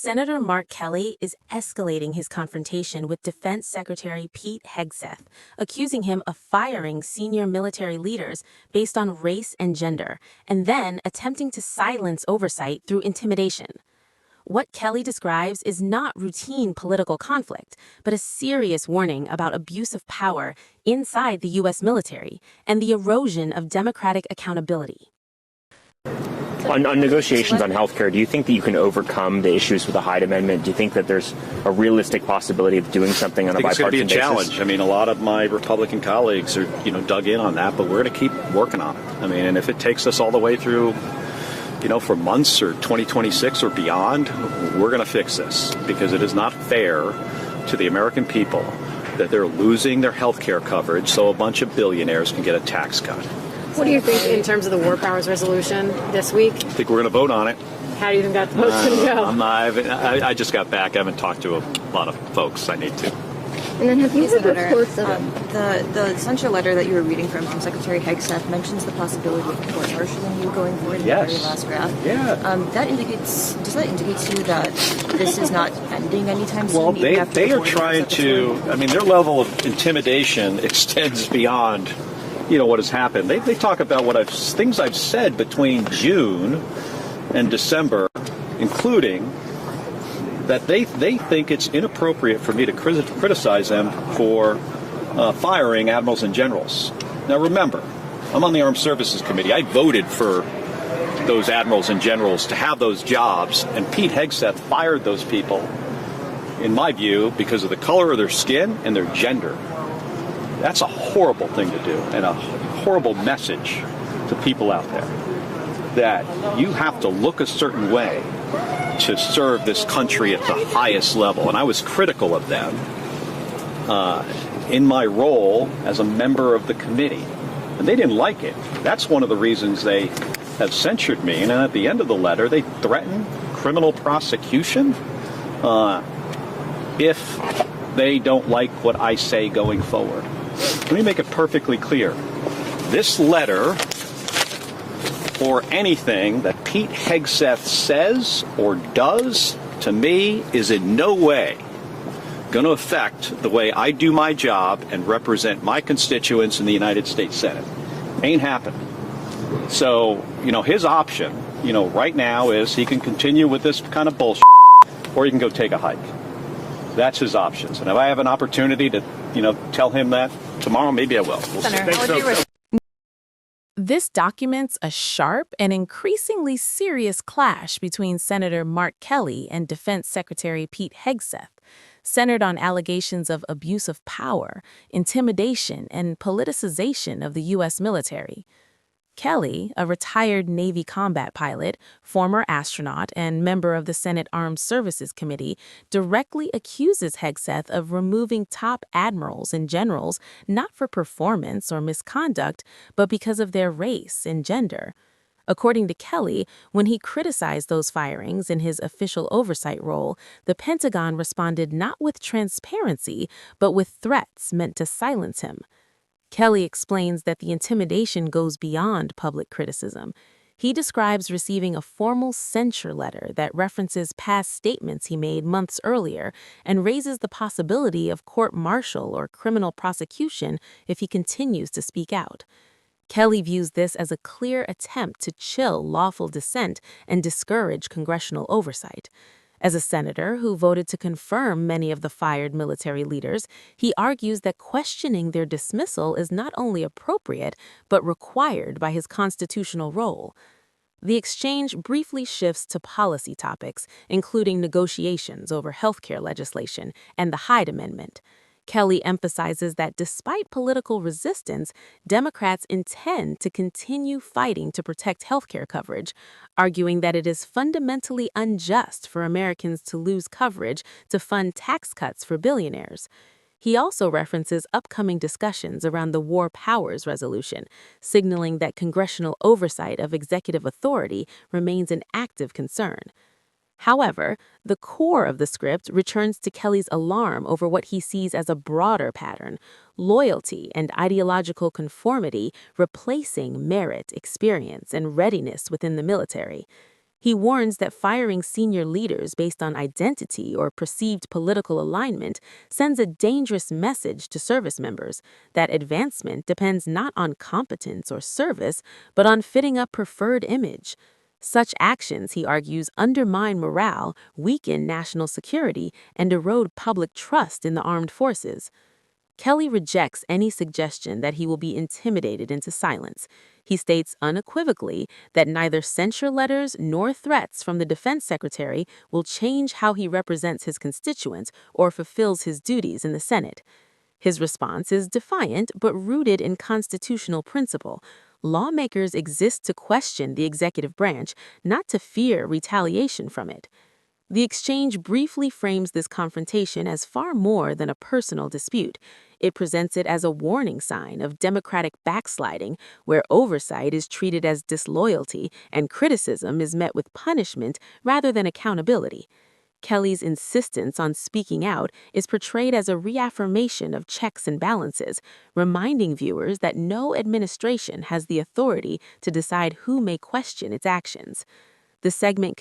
Senator Mark Kelly is escalating his confrontation with Defense Secretary Pete Hegseth, accusing him of firing senior military leaders based on race and gender, and then attempting to silence oversight through intimidation. What Kelly describes is not routine political conflict, but a serious warning about abuse of power inside the U.S. military and the erosion of democratic accountability. On negotiations on health care, do you think that you can overcome the issues with the Hyde Amendment? Do you think that there's a realistic possibility of doing something on a bipartisan basis? It's going to be a challenge. I mean, a lot of my Republican colleagues are, dug in on that, but we're going to keep working on it. I mean, and if it takes us all the way through, for months or 2026 or beyond, we're going to fix this because it is not fair to the American people that they're losing their health care coverage so a bunch of billionaires can get a tax cut. What do you think in terms of the War Powers resolution this week? I think we're going to vote on it. How do you think that vote's going to go? I just got back. I haven't talked to a lot of folks. I need to. And then have you heard reports of the censure letter that you were reading from Secretary Hegseth mentions the possibility of court-martialing you going forward in the very last draft. Yeah. Does that indicate to you that this is not ending anytime soon? Well, they are trying to, their level of intimidation extends beyond what has happened. They talk about things I've said between June and December, including that they think it's inappropriate for me to criticize them for firing admirals and generals. Now remember, I'm on the Armed Services Committee. I voted for those admirals and generals to have those jobs, and Pete Hegseth fired those people, in my view, because of the color of their skin and their gender. That's a horrible thing to do and a horrible message to people out there that you have to look a certain way to serve this country at the highest level. And I was critical of them in my role as a member of the committee. And they didn't like it. That's one of the reasons they have censured me. And at the end of the letter, they threaten criminal prosecution if they don't like what I say going forward. Let me make it perfectly clear. This letter, or anything that Pete Hegseth says or does to me, is in no way going to affect the way I do my job and represent my constituents in the United States Senate. Ain't happening. So, his option, right now is he can continue with this kind of bullshit, or he can go take a hike. That's his options. And if I have an opportunity to, tell him that tomorrow, maybe I will. We'll see. This documents a sharp and increasingly serious clash between Senator Mark Kelly and Defense Secretary Pete Hegseth, centered on allegations of abuse of power, intimidation, and politicization of the U.S. military. Kelly, a retired Navy combat pilot, former astronaut, and member of the Senate Armed Services Committee, directly accuses Hegseth of removing top admirals and generals not for performance or misconduct, but because of their race and gender. According to Kelly, when he criticized those firings in his official oversight role, the Pentagon responded not with transparency, but with threats meant to silence him. Kelly explains that the intimidation goes beyond public criticism. He describes receiving a formal censure letter that references past statements he made months earlier and raises the possibility of court-martial or criminal prosecution if he continues to speak out. Kelly views this as a clear attempt to chill lawful dissent and discourage congressional oversight. As a senator who voted to confirm many of the fired military leaders, he argues that questioning their dismissal is not only appropriate, but required by his constitutional role. The exchange briefly shifts to policy topics, including negotiations over healthcare legislation and the Hyde Amendment. Kelly emphasizes that despite political resistance, Democrats intend to continue fighting to protect healthcare coverage, arguing that it is fundamentally unjust for Americans to lose coverage to fund tax cuts for billionaires. He also references upcoming discussions around the War Powers Resolution, signaling that congressional oversight of executive authority remains an active concern. However, the core of the script returns to Kelly's alarm over what he sees as a broader pattern: loyalty and ideological conformity replacing merit, experience, and readiness within the military. He warns that firing senior leaders based on identity or perceived political alignment sends a dangerous message to service members that advancement depends not on competence or service, but on fitting a preferred image. Such actions, he argues, undermine morale, weaken national security, and erode public trust in the armed forces. Kelly rejects any suggestion that he will be intimidated into silence. He states unequivocally that neither censure letters nor threats from the defense secretary will change how he represents his constituents or fulfills his duties in the Senate. His response is defiant but rooted in constitutional principle. Lawmakers exist to question the executive branch, not to fear retaliation from it. The exchange briefly frames this confrontation as far more than a personal dispute. It presents it as a warning sign of democratic backsliding, where oversight is treated as disloyalty and criticism is met with punishment rather than accountability. Kelly's insistence on speaking out is portrayed as a reaffirmation of checks and balances, reminding viewers that no administration has the authority to decide who may question its actions. The segment